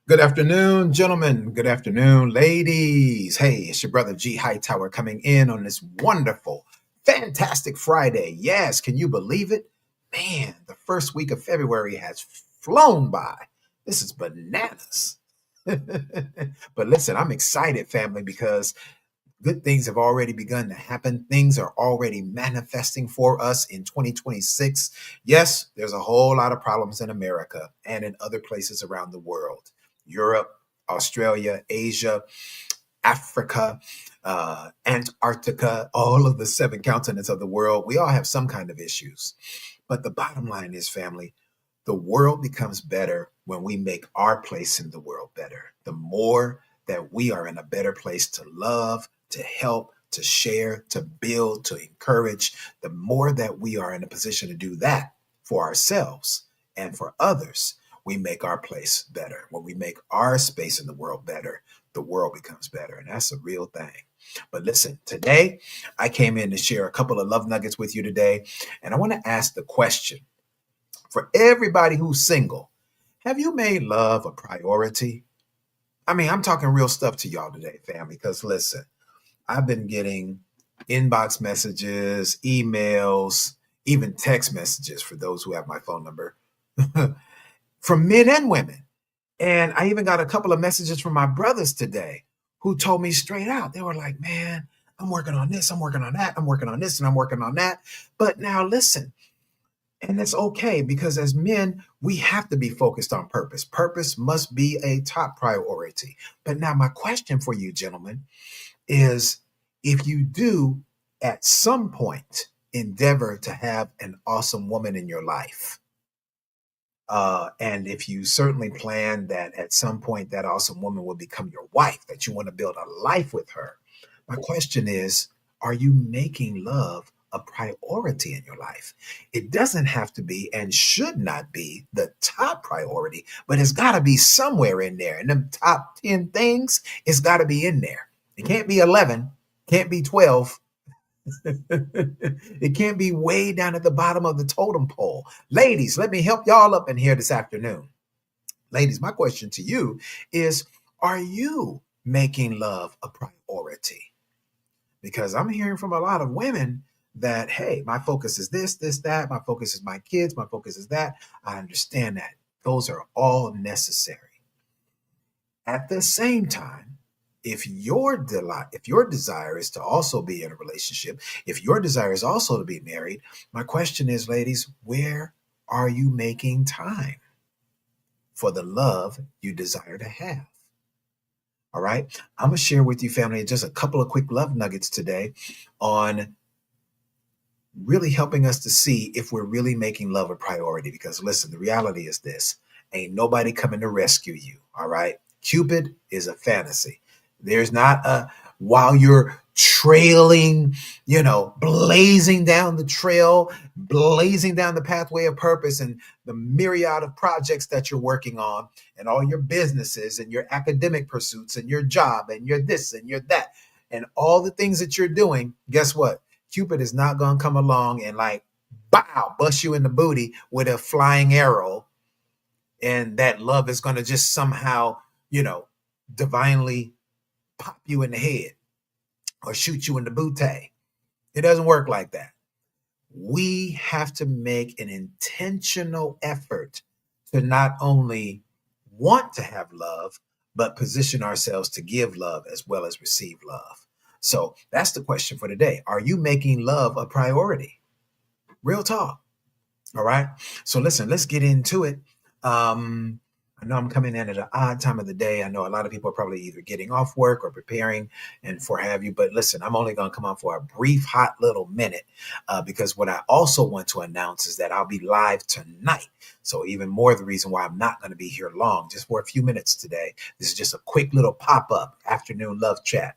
Good afternoon, gentlemen. Good afternoon, ladies. Hey, it's your brother G Hightower coming in on this wonderful, fantastic Friday. Yes, can you believe it? Man, the first week of February has flown by. This is bananas. But listen, I'm excited, family, because good things have already begun to happen. Things are already manifesting for us in 2026. Yes, there's a whole lot of problems in America and in other places around the world. Europe, Australia, Asia, Africa, Antarctica, all of the seven continents of the world. We all have some kind of issues. But the bottom line is, family, the world becomes better when we make our place in the world better. The more that we are in a better place to love, to help, to share, to build, to encourage, the more that we are in a position to do that for ourselves and for others, we make our place better. When we make our space in the world better, the world becomes better. And that's a real thing. But listen, today I came in to share a couple of love nuggets with you today. And I want to ask the question for everybody who's single: have you made love a priority? I mean, I'm talking real stuff to y'all today, family, because listen, I've been getting inbox messages, emails, even text messages for those who have my phone number from men and women. And I even got a couple of messages from my brothers today who told me straight out. They were like, man, I'm working on this, I'm working on that, I'm working on this, and I'm working on that. But now listen, and it's okay because as men, we have to be focused on purpose. Purpose must be a top priority. But now, my question for you, gentlemen, is if you do at some point endeavor to have an awesome woman in your life, and if you certainly plan that at some point that awesome woman will become your wife, that you want to build a life with her, my question is, are you making love a priority in your life? It doesn't have to be and should not be the top priority, but it's got to be somewhere in there. And them top 10 things, it's got to be in there. It can't be 11, can't be 12. It can't be way down at the bottom of the totem pole. Ladies, let me help y'all up in here this afternoon. Ladies, my question to you is, are you making love a priority? Because I'm hearing from a lot of women that, hey, my focus is this, that. My focus is my kids. My focus is that. I understand that. Those are all necessary. At the same time, if your desire is to also be in a relationship, if your desire is also to be married, my question is, ladies, where are you making time for the love you desire to have? All right. I'm going to share with you, family, just a couple of quick love nuggets today on really helping us to see if we're really making love a priority. Because listen, the reality is this: ain't nobody coming to rescue you. All right. Cupid is a fantasy. There's not a, while you're trailing, blazing down the trail, blazing down the pathway of purpose and the myriad of projects that you're working on, and all your businesses and your academic pursuits and your job and your this and your that and all the things that you're doing. Guess what? Cupid is not going to come along and like, bow, bust you in the booty with a flying arrow. And that love is going to just somehow, divinely pop you in the head or shoot you in the booty. It doesn't work like that. We have to make an intentional effort to not only want to have love, but position ourselves to give love as well as receive love. So that's the question for today. Are you making love a priority? Real talk. All right. So listen, let's get into it. I know I'm coming in at an odd time of the day. I know a lot of people are probably either getting off work or preparing and for have you. But listen, I'm only going to come on for a brief, hot little minute because what I also want to announce is that I'll be live tonight. So even more the reason why I'm not going to be here long, just for a few minutes today. This is just a quick little pop-up afternoon love chat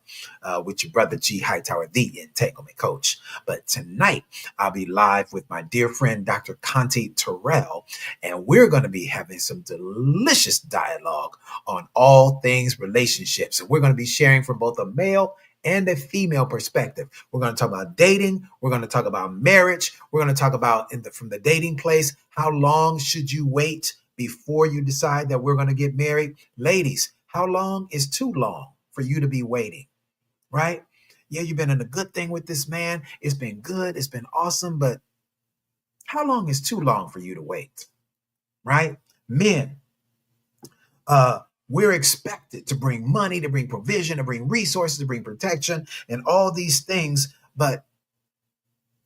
with your brother G Hightower, the Entanglement Coach. But tonight I'll be live with my dear friend, Dr. Conti Terrell, and we're going to be having some delicious dialogue on all things relationships. And we're going to be sharing from both a male and a female perspective. We're going to talk about dating. We're going to talk about marriage. We're going to talk about from the dating place, how long should you wait before you decide that we're going to get married. Ladies, how long is too long for you to be waiting, right? Yeah, you've been in a good thing with this man. It's been good. It's been awesome. But how long is too long for you to wait, right? Men, uh, we're expected to bring money, to bring provision, to bring resources, to bring protection, and all these things. But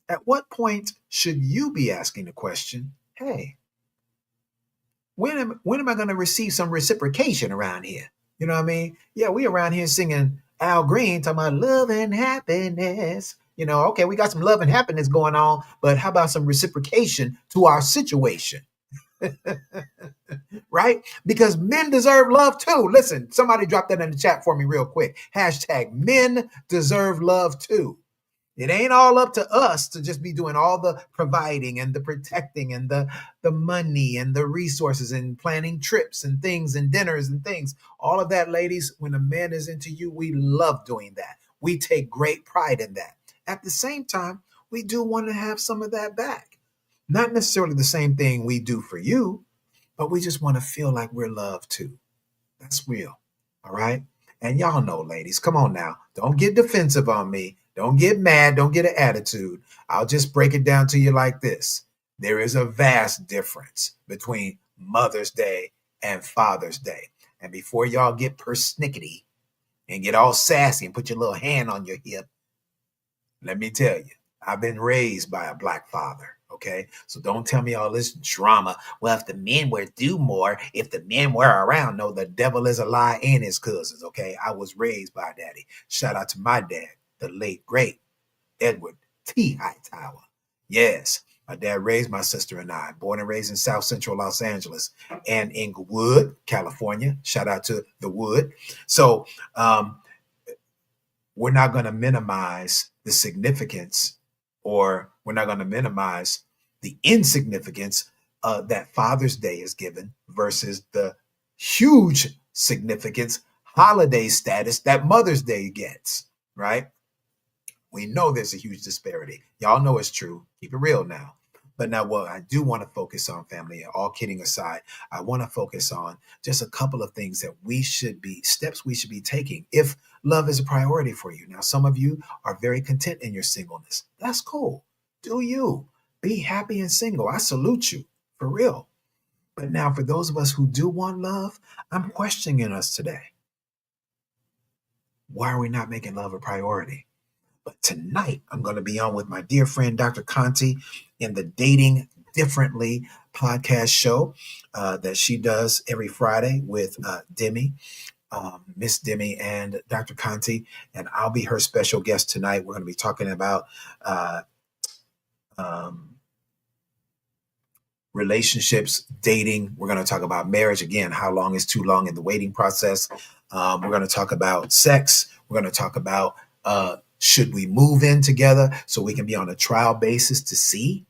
at what point should you be asking the question, hey, when am I going to receive some reciprocation around here? You know what I mean? Yeah, we around here singing Al Green, talking about love and happiness. Okay, we got some love and happiness going on, but how about some reciprocation to our situation, right? Because men deserve love too. Listen, somebody drop that in the chat for me real quick. Hashtag men deserve love too. It ain't all up to us to just be doing all the providing and the protecting and the money and the resources and planning trips and things and dinners and things. All of that, ladies, when a man is into you, we love doing that. We take great pride in that. At the same time, we do want to have some of that back. Not necessarily the same thing we do for you, but we just want to feel like we're loved too. That's real. All right. And y'all know, ladies, come on now. Don't get defensive on me. Don't get mad. Don't get an attitude. I'll just break it down to you like this. There is a vast difference between Mother's Day and Father's Day. And before y'all get persnickety and get all sassy and put your little hand on your hip, let me tell you, I've been raised by a black father. Okay. So don't tell me all this drama. Well, if the men were do more, if the men were around, no, the devil is a lie and his cousins. Okay. I was raised by daddy. Shout out to my dad, the late, great Edward T. Hightower. Yes. My dad raised my sister and I, born and raised in South Central Los Angeles and Inglewood, California. Shout out to the Wood. So, we're not going to minimize the significance, or we're not going to minimize the insignificance that Father's Day is given versus the huge significance, holiday status that Mother's Day gets, right? We know there's a huge disparity. Y'all know it's true. Keep it real now. But now, what I do want to focus on, family, all kidding aside, I want to focus on just a couple of things that steps we should be taking if love is a priority for you. Now, some of you are very content in your singleness. That's cool. Do you. Be happy and single. I salute you, for real. But now, for those of us who do want love, I'm questioning us today. Why are we not making love a priority? But tonight, I'm going to be on with my dear friend, Dr. Conti, in the Dating Differently podcast show that she does every Friday with Demi, Miss Demi and Dr. Conti. And I'll be her special guest tonight. We're going to be talking about relationships, dating. We're going to talk about marriage. Again, how long is too long in the waiting process. We're going to talk about sex. We're going to talk about should we move in together so we can be on a trial basis to see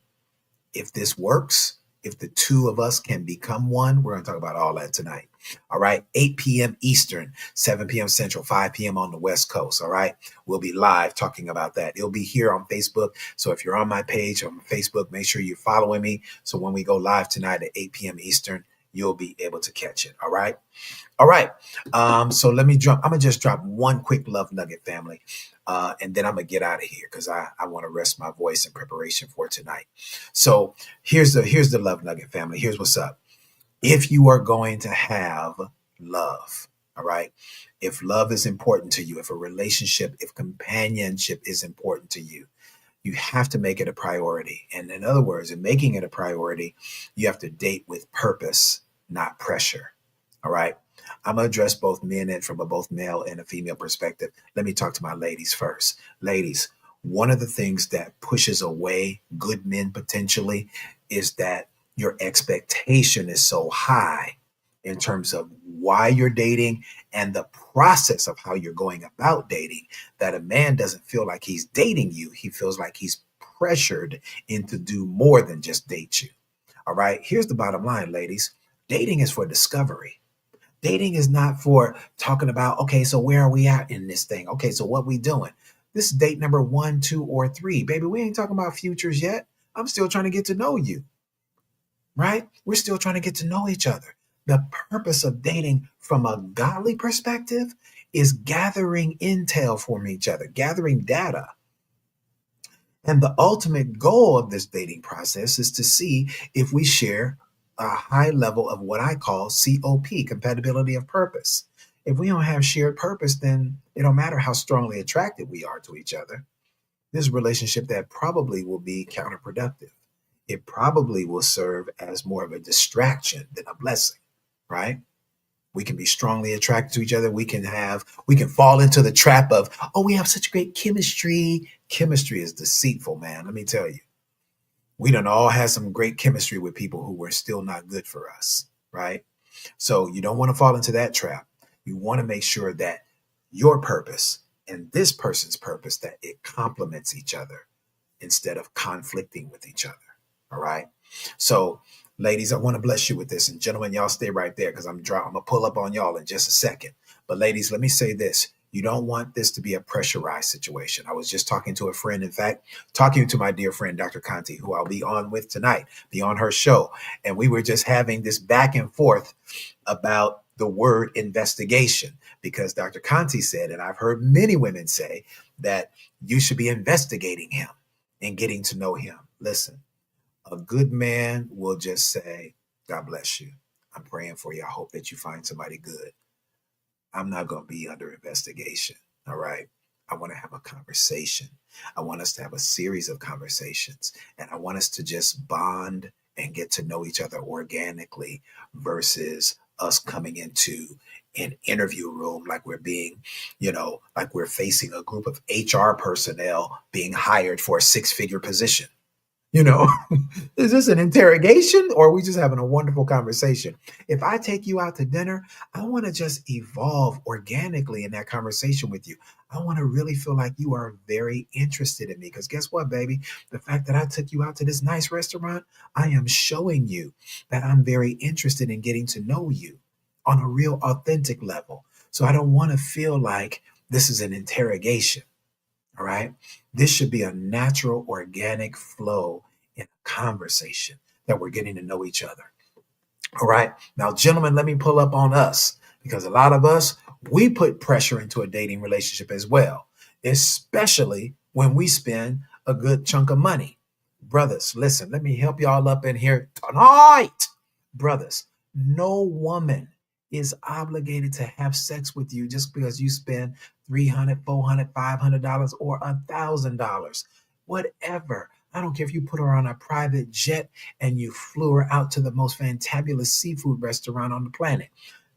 if this works, if the two of us can become one. We're going to talk about all that tonight. All right. 8 p.m. Eastern, 7 p.m. Central, 5 p.m. on the West Coast. All right. We'll be live talking about that. It'll be here on Facebook. So if you're on my page on Facebook, make sure you're following me. So when we go live tonight at 8 p.m. Eastern, you'll be able to catch it. All right. All right. So I'm going to just drop one quick love nugget, family. And then I'm going to get out of here because I want to rest my voice in preparation for tonight. So here's the love nugget, family. Here's what's up. If you are going to have love, all right, if love is important to you, if a relationship, if companionship is important to you, you have to make it a priority. And in other words, in making it a priority, you have to date with purpose, not pressure. All right. I'm going to address both men and from a both male and a female perspective. Let me talk to my ladies first. Ladies, one of the things that pushes away good men potentially is that your expectation is so high in terms of why you're dating and the process of how you're going about dating that a man doesn't feel like he's dating you. He feels like he's pressured into do more than just date you. All right. Here's the bottom line, ladies. Dating is for discovery. Dating is not for talking about, okay, so where are we at in this thing? Okay, so what we doing? This is date number 1, 2, or 3. Baby, we ain't talking about futures yet. I'm still trying to get to know you. right? We're still trying to get to know each other. The purpose of dating from a godly perspective is gathering intel from each other, gathering data. And the ultimate goal of this dating process is to see if we share a high level of what I call COP, compatibility of purpose. If we don't have shared purpose, then it don't matter how strongly attracted we are to each other. This is a relationship that probably will be counterproductive. It probably will serve as more of a distraction than a blessing, right? We can be strongly attracted to each other. We can fall into the trap of, oh, we have such great chemistry. Chemistry is deceitful, man. Let me tell you. We done all had some great chemistry with people who were still not good for us, right? So you don't want to fall into that trap. You want to make sure that your purpose and this person's purpose, that it complements each other instead of conflicting with each other. All right. So, ladies, I want to bless you with this. And gentlemen, y'all stay right there because I'm gonna pull up on y'all in just a second. But ladies, let me say this. You don't want this to be a pressurized situation. I was just talking to a friend, in fact, talking to my dear friend, Dr. Conti, who I'll be on with tonight, be on her show. And we were just having this back and forth about the word investigation because Dr. Conti said, and I've heard many women say, that you should be investigating him and getting to know him. Listen, a good man will just say, God bless you. I'm praying for you. I hope that you find somebody good. I'm not going to be under investigation. All right. I want to have a conversation. I want us to have a series of conversations. And I want us to just bond and get to know each other organically versus us coming into an interview room like we're being, like we're facing a group of HR personnel being hired for a six-figure position. You know, is this an interrogation or are we just having a wonderful conversation? If I take you out to dinner, I want to just evolve organically in that conversation with you. I want to really feel like you are very interested in me because guess what, baby? The fact that I took you out to this nice restaurant, I am showing you that I'm very interested in getting to know you on a real authentic level. So I don't want to feel like this is an interrogation. All right. This should be a natural, organic flow in a conversation that we're getting to know each other. All right. Now, gentlemen, let me pull up on us because a lot of us, we put pressure into a dating relationship as well, especially when we spend a good chunk of money. Brothers, listen, let me help y'all up in here tonight. Brothers, no woman is obligated to have sex with you just because you spend $300, $400, $500 or $1,000. Whatever. I don't care if you put her on a private jet and you flew her out to the most fantabulous seafood restaurant on the planet.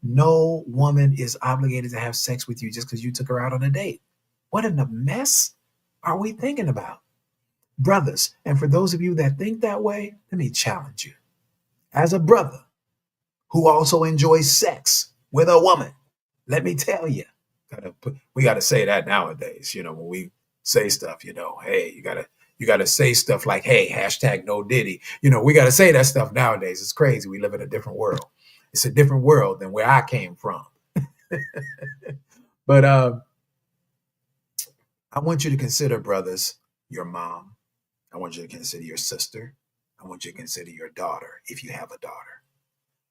No woman is obligated to have sex with you just because you took her out on a date. What in the mess are we thinking about? Brothers, and for those of you that think that way, let me challenge you. As a brother who also enjoys sex with a woman, let me tell you, we got to say that nowadays, when we say stuff, hey, you gotta say stuff like, hey, hashtag no Diddy. We got to say that stuff nowadays. It's crazy. We live in a different world. It's a different world than where I came from. But I want you to consider, brothers, your mom. I want you to consider your sister. I want you to consider your daughter if you have a daughter.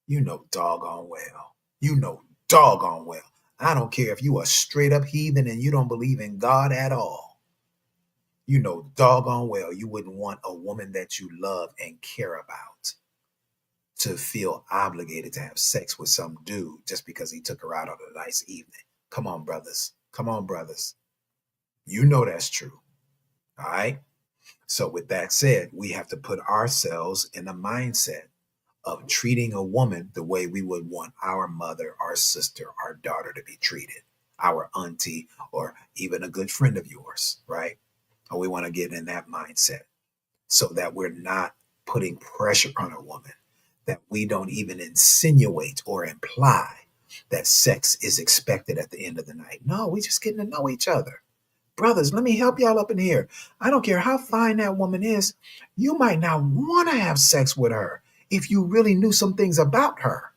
You know doggone well. You know doggone well. I don't care if you are straight up heathen and you don't believe in God at all. You know doggone well you wouldn't want a woman that you love and care about to feel obligated to have sex with some dude just because he took her out on a nice evening. Come on, brothers. Come on, brothers. You know that's true. All right. So with that said, we have to put ourselves in the mindset of treating a woman the way we would want our mother, our sister, our daughter to be treated, our auntie, or even a good friend of yours, right? Or we want to get in that mindset so that we're not putting pressure on a woman, that we don't even insinuate or imply that sex is expected at the end of the night. No, we're just getting to know each other. Brothers, let me help y'all up in here. I don't care how fine that woman is. You might not want to have sex with her if you really knew some things about her.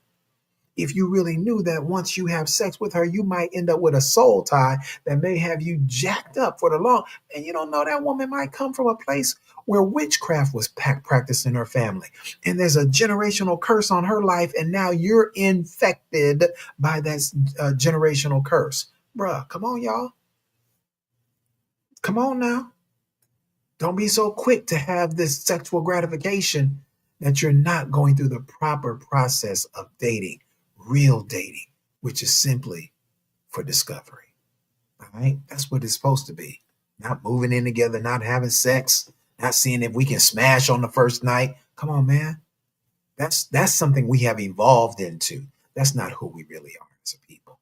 if you really knew that once you have sex with her, you might end up with a soul tie that may have you jacked up for the long. And you don't know, that woman might come from a place where witchcraft was practiced in her family. And there's a generational curse on her life. And now you're infected by that generational curse. Bruh, come on, y'all. Come on now. Don't be so quick to have this sexual gratification that you're not going through the proper process of dating, real dating, which is simply for discovery. All right? That's what it's supposed to be. Not moving in together, not having sex, not seeing if we can smash on the first night. Come on, man. That's something we have evolved into. That's not who we really are as a people.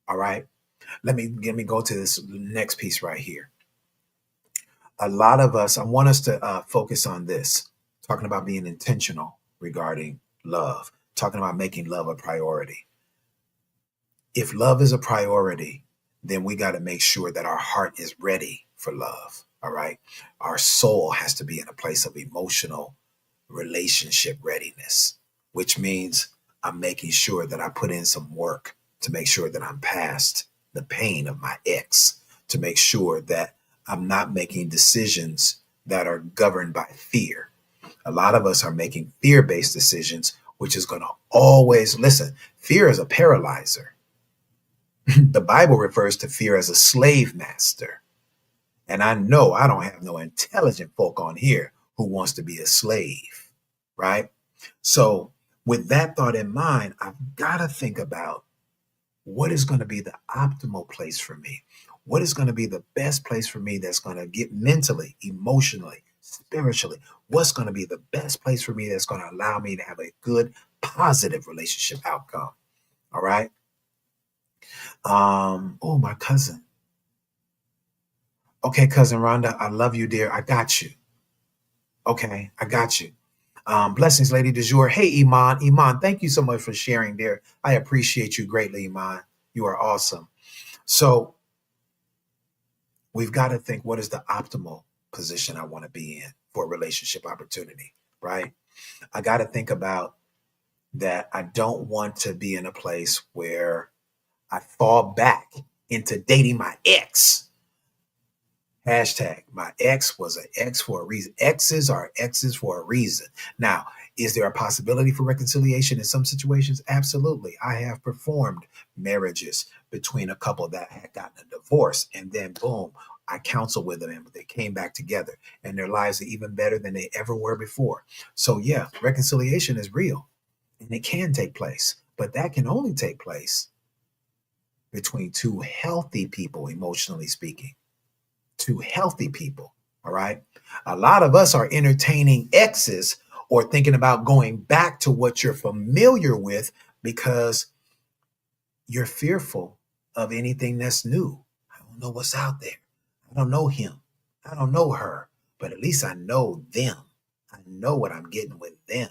All right. Let me go to this next piece right here. A lot of us, I want us to focus on this, talking about being intentional regarding love, talking about making love a priority. If love is a priority, then we got to make sure that our heart is ready for love. All right. Our soul has to be in a place of emotional relationship readiness, which means I'm making sure that I put in some work to make sure that I'm past the pain of my ex, to make sure that I'm not making decisions that are governed by fear. A lot of us are making fear based decisions, which is going to always listen. Fear is a paralyzer. The Bible refers to fear as a slave master. And I know I don't have no intelligent folk on here who wants to be a slave, right? So, with that thought in mind, I've got to think about what is going to be the optimal place for me? What is going to be the best place for me that's going to get mentally, emotionally, spiritually? What's going to be the best place for me that's going to allow me to have a good, positive relationship outcome? All right. Oh, my cousin. Okay, cousin Rhonda, I love you, dear. I got you. Okay, I got you. Blessings, Lady du jour. Hey, Iman. Iman, thank you so much for sharing, dear. I appreciate you greatly, Iman. You are awesome. So we've got to think, what is the optimal position I want to be in for a relationship opportunity, right? I got to think about that. I don't want to be in a place where I fall back into dating my ex. Hashtag my ex was an ex for a reason. Exes are exes for a reason. Now, is there a possibility for reconciliation in some situations? Absolutely. I have performed marriages between a couple that had gotten a divorce, and then boom, I counseled with them and they came back together and their lives are even better than they ever were before. So, yeah, reconciliation is real and it can take place, but that can only take place between two healthy people, emotionally speaking. To healthy people. All right. A lot of us are entertaining exes or thinking about going back to what you're familiar with because you're fearful of anything that's new. I don't know what's out there. I don't know him. I don't know her, but at least I know them. I know what I'm getting with them.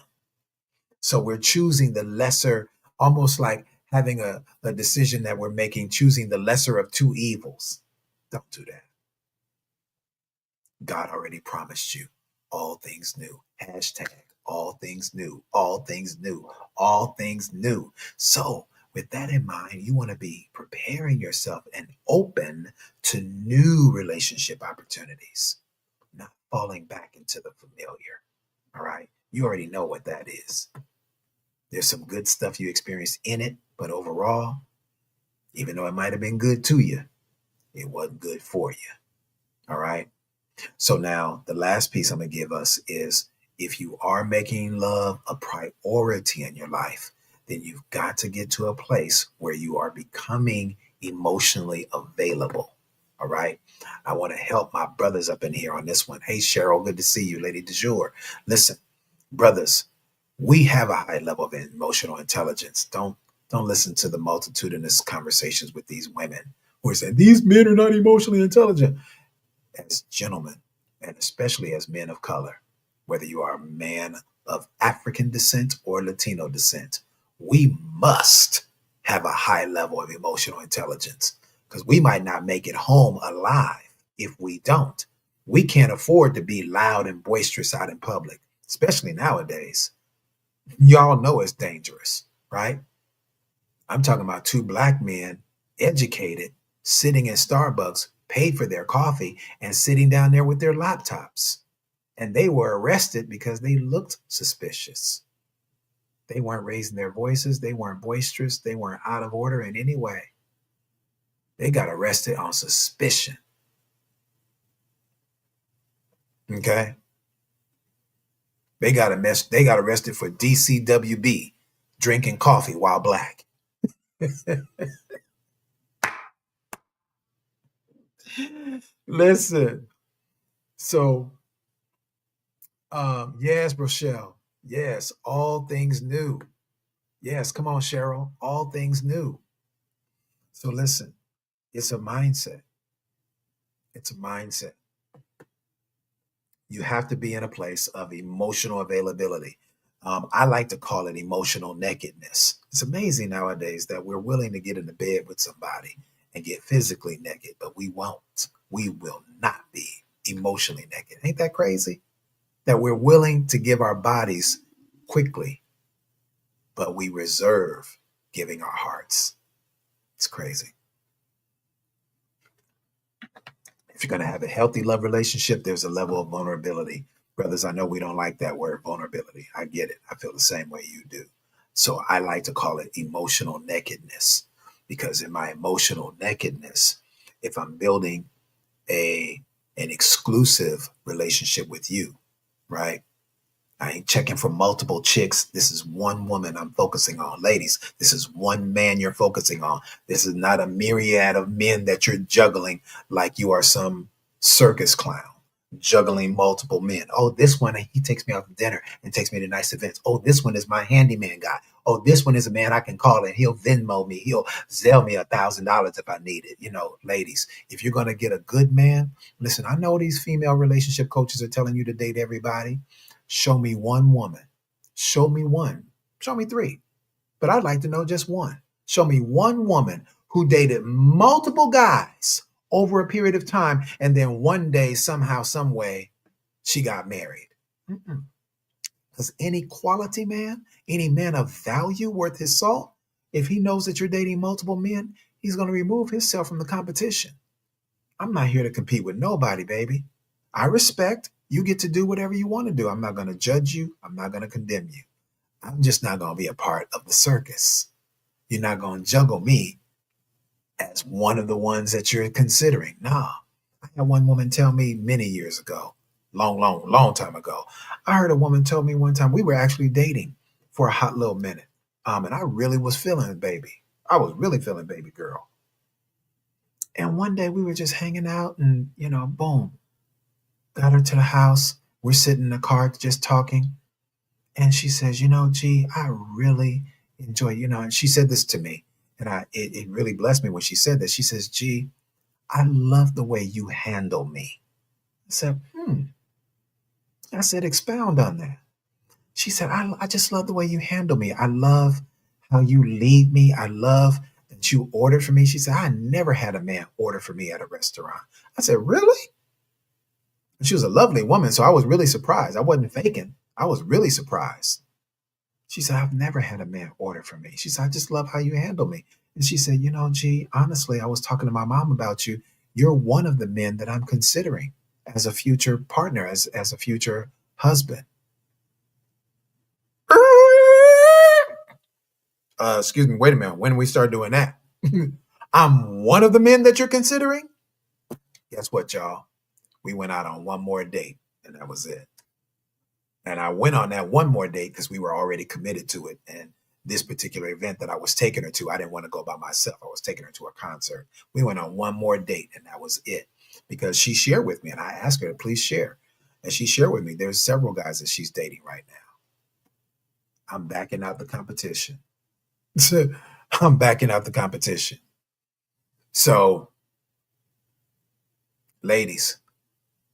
So we're choosing the lesser, almost like having a decision that we're making, choosing the lesser of two evils. Don't do that. God already promised you all things new. Hashtag all things new, all things new, all things new. So, with that in mind, you want to be preparing yourself and open to new relationship opportunities, not falling back into the familiar. All right. You already know what that is. There's some good stuff you experienced in it, but overall, even though it might have been good to you, it wasn't good for you. All right. So now the last piece I'm going to give us is if you are making love a priority in your life, then you've got to get to a place where you are becoming emotionally available. All right. I want to help my brothers up in here on this one. Hey, Cheryl, good to see you, Lady du jour. Listen, brothers, we have a high level of emotional intelligence. Don't listen to the multitudinous conversations with these women who are saying these men are not emotionally intelligent. As gentlemen, and especially as men of color, whether you are a man of African descent or Latino descent, we must have a high level of emotional intelligence because we might not make it home alive if we don't. We can't afford to be loud and boisterous out in public, especially nowadays. Y'all know it's dangerous, right? I'm talking about two black men, educated, sitting in Starbucks, paid for their coffee, and sitting down there with their laptops. And they were arrested because they looked suspicious. They weren't raising their voices. They weren't boisterous. They weren't out of order in any way. They got arrested on suspicion. Okay. They got arrested for DCWB, drinking coffee while black. Listen. So yes, Rochelle. Yes, all things new. Yes, come on, Cheryl. All things new. So listen, it's a mindset. It's a mindset. You have to be in a place of emotional availability. I like to call it emotional nakedness. It's amazing nowadays that we're willing to get in the bed with somebody and get physically naked, but we won't. We will not be emotionally naked. Ain't that crazy? That we're willing to give our bodies quickly, but we reserve giving our hearts. It's crazy. If you're going to have a healthy love relationship, there's a level of vulnerability. Brothers, I know we don't like that word vulnerability. I get it. I feel the same way you do. So I like to call it emotional nakedness, because in my emotional nakedness, if I'm building a an exclusive relationship with you, right? I ain't checking for multiple chicks. This is one woman I'm focusing on. Ladies, this is one man you're focusing on. This is not a myriad of men that you're juggling like you are some circus clown, juggling multiple men. Oh, this one, he takes me out to dinner and takes me to nice events. Oh, this one is my handyman guy. Oh, this one is a man I can call and he'll Venmo me. He'll Zelle me $1,000 if I need it. You know, ladies, if you're going to get a good man, listen, I know these female relationship coaches are telling you to date everybody. Show me one woman. Show me one. Show me three. But I'd like to know just one. Show me one woman who dated multiple guys over a period of time, and then one day, somehow, some way, she got married. Because any quality man, any man of value worth his salt, if he knows that you're dating multiple men, he's going to remove himself from the competition. I'm not here to compete with nobody, baby. I respect you get to do whatever you want to do. I'm not going to judge you. I'm not going to condemn you. I'm just not going to be a part of the circus. You're not going to juggle me as one of the ones that you're considering. Nah. I had one woman tell me many years ago, long time ago. I heard a woman tell me one time we were actually dating for a hot little minute. And I really was feeling baby. I was really feeling baby girl. And one day we were just hanging out and, boom, got her to the house. We're sitting in the car just talking. And she says, G, I really enjoy, and she said this to me. And it really blessed me when she said that. She says, G, I love the way you handle me. I said, I said, expound on that. She said, I just love the way you handle me. I love how you lead me. I love that you ordered for me. She said, I never had a man order for me at a restaurant. I said, really? And she was a lovely woman, so I was really surprised. I wasn't faking. I was really surprised. She said, I've never had a man order for me. She said, I just love how you handle me. And she said, G, honestly, I was talking to my mom about you. You're one of the men that I'm considering as a future partner, as a future husband. Excuse me, wait a minute. When do we start doing that? I'm one of the men that you're considering? Guess what, y'all? We went out on one more date, and that was it. And I went on that one more date because we were already committed to it. And this particular event that I was taking her to, I didn't want to go by myself. I was taking her to a concert. We went on one more date, and that was it. Because she shared with me, and I asked her to please share. And she shared with me, there's several guys that she's dating right now. I'm backing out the competition. I'm backing out the competition. So, ladies,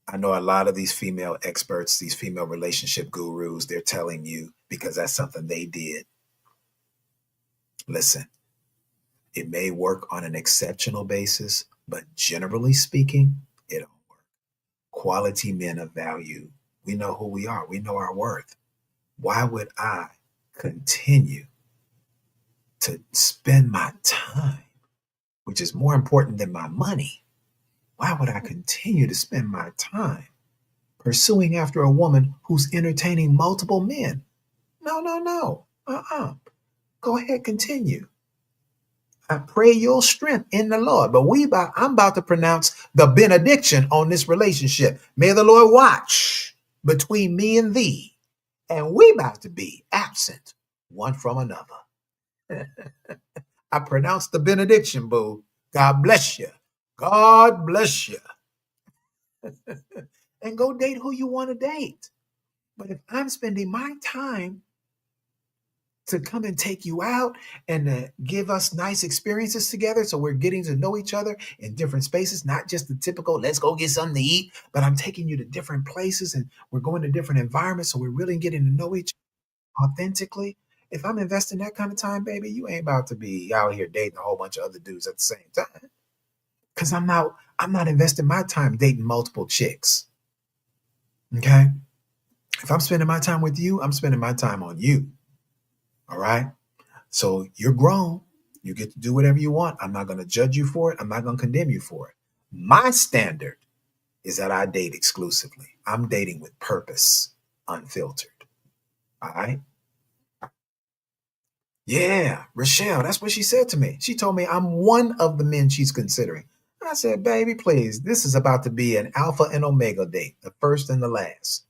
I know a lot of these female experts, these female relationship gurus, they're telling you because that's something they did. Listen, it may work on an exceptional basis, but generally speaking, it don't work. Quality men of value. We know who we are. We know our worth. Why would I continue to spend my time, which is more important than my money. Why would I continue to spend my time pursuing after a woman who's entertaining multiple men? No, no, no. Go ahead, continue. I pray your strength in the Lord. But I'm about to pronounce the benediction on this relationship. May the Lord watch between me and thee. And we about to be absent one from another. I pronounce the benediction, boo. God bless you. God bless you. And go date who you want to date. But if I'm spending my time to come and take you out and to give us nice experiences together, so we're getting to know each other in different spaces, not just the typical let's go get something to eat, but I'm taking you to different places and we're going to different environments, so we're really getting to know each other authentically. If I'm investing that kind of time, baby, you ain't about to be out here dating a whole bunch of other dudes at the same time. Because I'm not investing my time dating multiple chicks. Okay? If I'm spending my time with you, I'm spending my time on you. All right? So you're grown. You get to do whatever you want. I'm not going to judge you for it. I'm not going to condemn you for it. My standard is that I date exclusively. I'm dating with purpose, unfiltered. All right? Yeah, Rochelle, that's what she said to me. She told me I'm one of the men she's considering. I said, baby, please, this is about to be an alpha and omega date, the first and the last.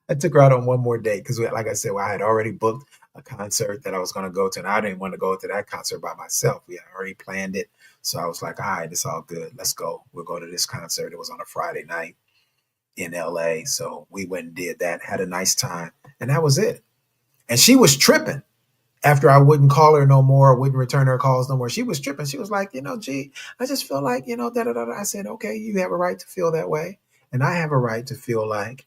I took her out on one more date because, like I said, I had already booked a concert that I was going to go to, and I didn't want to go to that concert by myself. We had already planned it. So I was like, all right, it's all good. Let's go. We'll go to this concert. It was on a Friday night in LA. So we went and did that, had a nice time, and that was it. And she was tripping after I wouldn't call her no more, wouldn't return her calls no more. She was tripping. She was like, gee, I just feel like, da da da. I said, okay, you have a right to feel that way. And I have a right to feel like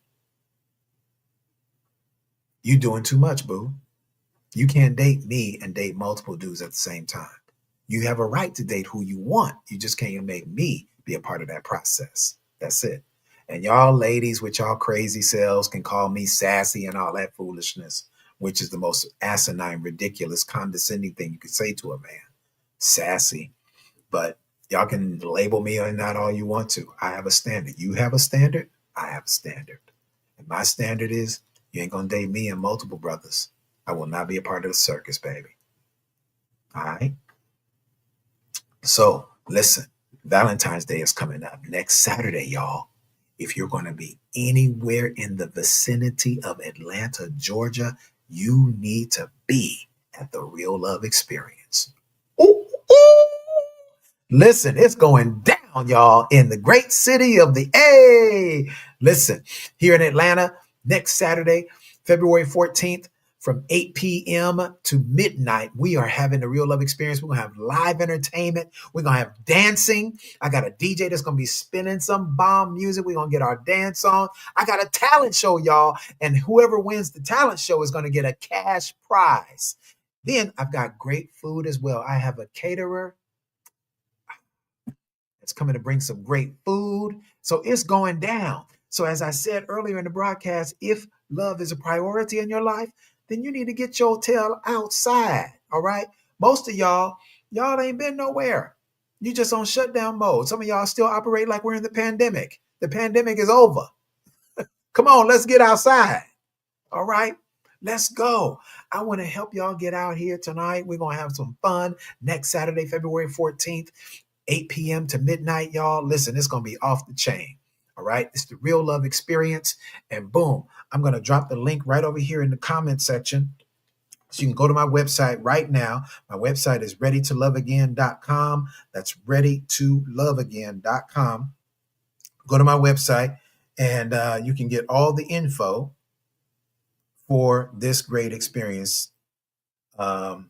you doing too much, boo. You can't date me and date multiple dudes at the same time. You have a right to date who you want. You just can't make me be a part of that process. That's it. And y'all ladies with y'all crazy selves can call me sassy and all that foolishness, which is the most asinine, ridiculous, condescending thing you could say to a man. Sassy. But y'all can label me or not all you want to. I have a standard. You have a standard. I have a standard. And my standard is you ain't going to date me and multiple brothers. I will not be a part of the circus, baby. All right? So, listen, Valentine's Day is coming up next Saturday, y'all. If you're going to be anywhere in the vicinity of Atlanta, Georgia, you need to be at the Real Love Experience. Ooh, ooh. Listen, it's going down, y'all, in the great city of the A. Listen, here in Atlanta, next Saturday, February 14th, from 8 p.m. to midnight, we are having the Real Love Experience. We're going to have live entertainment. We're going to have dancing. I got a DJ that's going to be spinning some bomb music. We're going to get our dance on. I got a talent show, y'all. And whoever wins the talent show is going to get a cash prize. Then I've got great food as well. I have a caterer that's coming to bring some great food. So it's going down. So as I said earlier in the broadcast, if love is a priority in your life, then you need to get your tail outside. All right. Most of y'all ain't been nowhere. You just on shutdown mode. Some of y'all still operate like we're in the pandemic. The pandemic is over. Come on, let's get outside. All right. Let's go. I want to help y'all get out here tonight. We're going to have some fun next Saturday, February 14th, 8 p.m. to midnight, y'all. Listen, it's going to be off the chain. All right. It's the Real Love Experience. And boom, I'm going to drop the link right over here in the comment section. So you can go to my website right now. My website is readytoloveagain.com. That's readytoloveagain.com. Go to my website and you can get all the info for this great experience. Listen,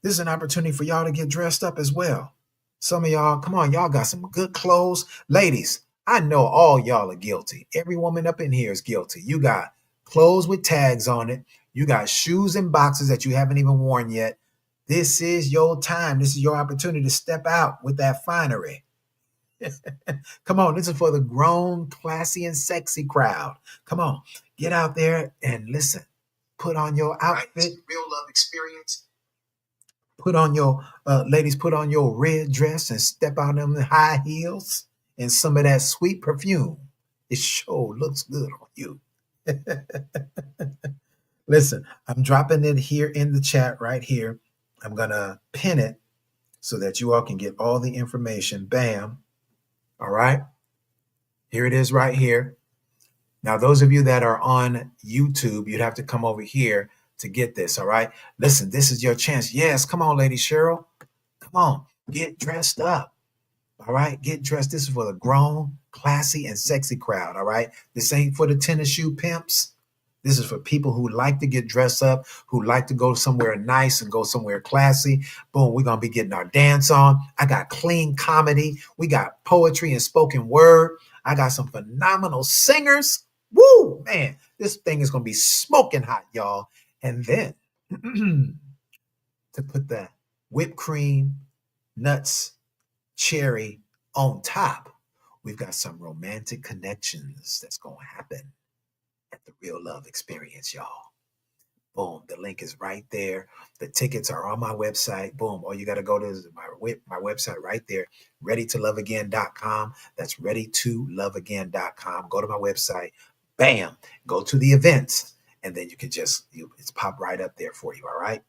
this is an opportunity for y'all to get dressed up as well. Some of y'all, come on, y'all got some good clothes. Ladies, I know all y'all are guilty. Every woman up in here is guilty. You got clothes with tags on it. You got shoes and boxes that you haven't even worn yet. This is your time. This is your opportunity to step out with that finery. Come on, this is for the grown, classy, and sexy crowd. Come on, get out there and listen. Put on your outfit. experience. Put on your ladies, put on your red dress and step out them high heels and some of that sweet perfume. It sure looks good on you. Listen, I'm dropping it here in the chat right here. I'm gonna pin it so that you all can get all the information. Bam. All right. Here it is right here. Now, those of you that are on YouTube, you'd have to come over here to get this. All right. Listen, this is your chance. Yes. Come on, Lady Cheryl. Come on. Get dressed up. All right. Get dressed. This is for the grown, classy, and sexy crowd. All right. This ain't for the tennis shoe pimps. This is for people who like to get dressed up, who like to go somewhere nice and go somewhere classy. Boom, we're going to be getting our dance on. I got clean comedy. We got poetry and spoken word. I got some phenomenal singers. Woo, man, this thing is going to be smoking hot, y'all. And then to put the whipped cream, nuts, cherry on top, we've got some romantic connections that's going to happen at the Real Love Experience, y'all. Boom, the link is right there. The tickets are on my website. Boom, all you got to go to is my website right there, readytoloveagain.com. That's readytoloveagain.com. Go to my website. Bam, go to the events, and then you can it's pop right up there for you, all right?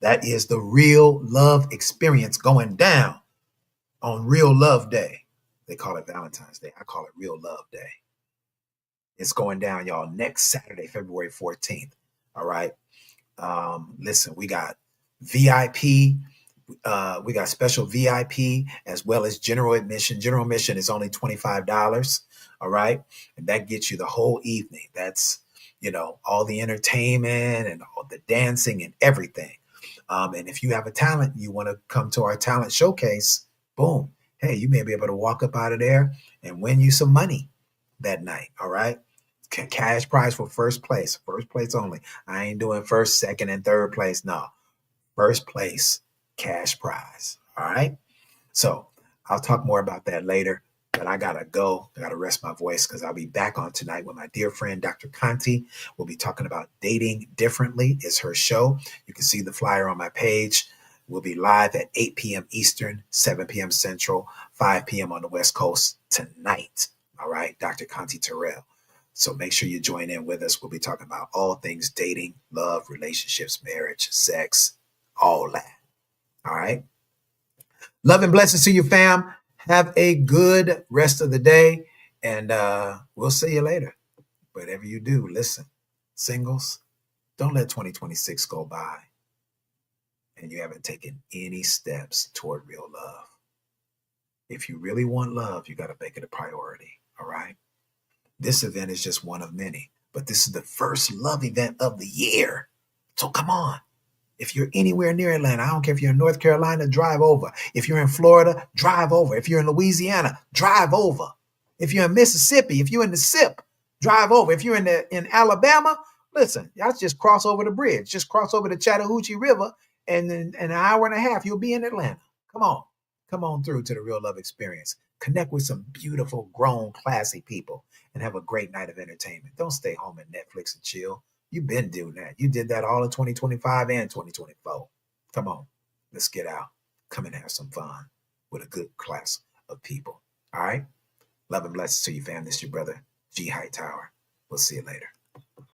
That is the Real Love Experience going down on Real Love Day. They call it Valentine's Day. I call it Real Love Day. It's going down, y'all, next Saturday, February 14th. All right. Listen, we got VIP. We got special VIP as well as general admission. General admission is only $25. All right. And that gets you the whole evening. That's, all the entertainment and all the dancing and everything. And if you have a talent, you want to come to our talent showcase, boom. Hey, you may be able to walk up out of there and win you some money that night. All right. Cash prize for first place only. I ain't doing first, second, and third place. No, first place, cash prize. All right. So I'll talk more about that later, but I gotta go. I gotta rest my voice because I'll be back on tonight with my dear friend, Dr. Conti. We'll be talking about dating differently. It's her show. You can see the flyer on my page. We'll be live at 8 p.m. Eastern, 7 p.m. Central, 5 p.m. on the West Coast tonight. All right. Dr. Conti Terrell. So make sure you join in with us. We'll be talking about all things dating, love, relationships, marriage, sex, all that. All right. Love and blessings to you, fam. Have a good rest of the day. And we'll see you later. Whatever you do, listen, singles, don't let 2026 go by and you haven't taken any steps toward real love. If you really want love, you got to make it a priority. All right. This event is just one of many, but this is the first love event of the year. So come on. If you're anywhere near Atlanta, I don't care if you're in North Carolina, drive over. If you're in Florida, drive over. If you're in Louisiana, drive over. If you're in Mississippi, if you're in the SIP, drive over. If you're in Alabama, listen, y'all just cross over the bridge. Just cross over the Chattahoochee River, and in an hour and a half, you'll be in Atlanta. Come on. Come on through to the Real Love Experience. Connect with some beautiful, grown, classy people and have a great night of entertainment. Don't stay home and Netflix and chill. You've been doing that. You did that all in 2025 and 2024. Come on. Let's get out. Come and have some fun with a good class of people. All right? Love and blessings to you, fam. This is your brother, G. Hightower. We'll see you later.